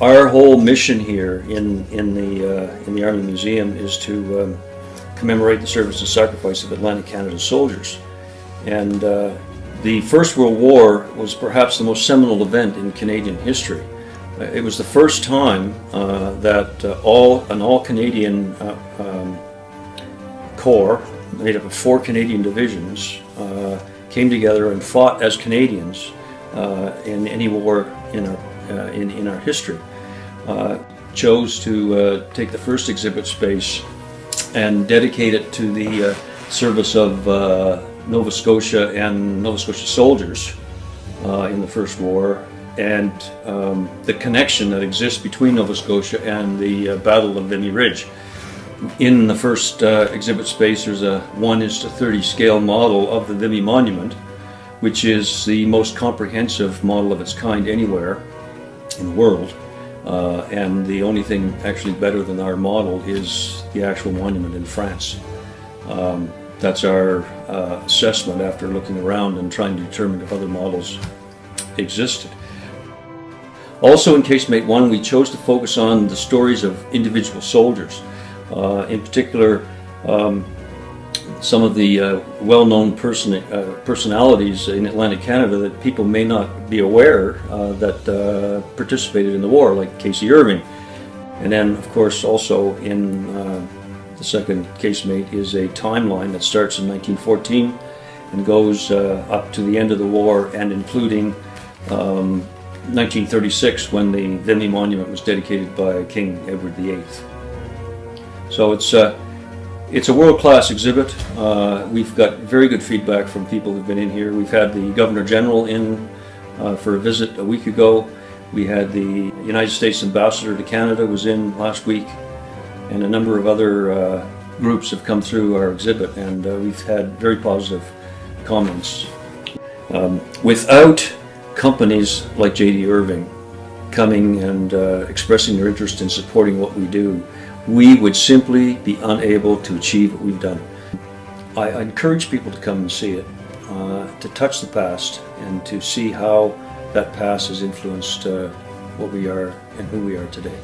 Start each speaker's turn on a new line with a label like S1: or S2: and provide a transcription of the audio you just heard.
S1: Our whole mission here in the Army Museum is to commemorate the service and sacrifice of Atlantic Canada's soldiers. And the First World War was perhaps the most seminal event in Canadian history. It was the first time that an all-Canadian corps, made up of 4 Canadian divisions, came together and fought as Canadians in any war in our history. Chose to take the first exhibit space and dedicate it to the service of Nova Scotia and Nova Scotia soldiers in the First War, and the connection that exists between Nova Scotia and the Battle of Vimy Ridge. In the first exhibit space, there's a 1:30 scale model of the Vimy Monument, which is the most comprehensive model of its kind anywhere in the world. And the only thing actually better than our model is the actual monument in France. That's our assessment after looking around and trying to determine if other models existed. Also in Casemate 1, we chose to focus on the stories of individual soldiers. In particular, some of the well-known personalities in Atlantic Canada that people may not be aware that participated in the war, like Casey Irving. And then, of course, also in the second casemate is a timeline that starts in 1914 and goes up to the end of the war, and including 1936, when the Vimy Monument was dedicated by King Edward VIII. So it's a world-class exhibit. We've got very good feedback from people who've been in here. We've had the Governor General in for a visit a week ago. We had the United States Ambassador to Canada was in last week, and a number of other groups have come through our exhibit, and we've had very positive comments. Without companies like J.D. Irving coming and expressing their interest in supporting what we do, we would simply be unable to achieve what we've done. I encourage people to come and see it, to touch the past and to see how that past has influenced what we are and who we are today.